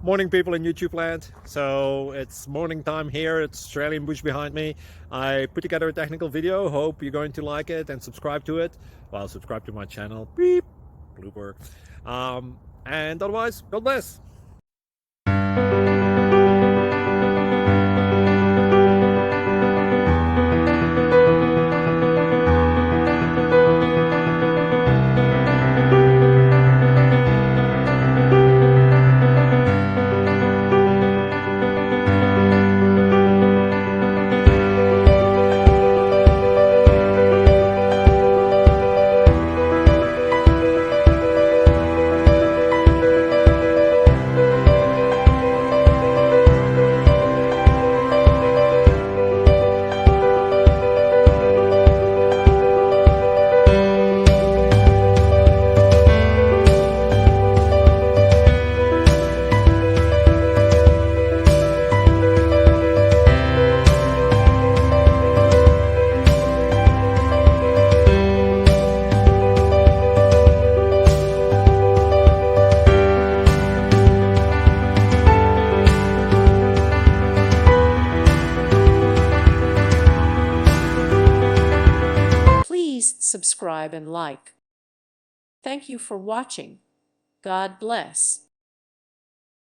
Morning, people in YouTube land. So it's morning time here. It's Australian bush behind me. I put together a technical video. Hope you're going to like it and subscribe to it. Well, subscribe to my channel. Beep. Blooper. And otherwise, God bless. Please subscribe and like. Thank you for watching. God bless.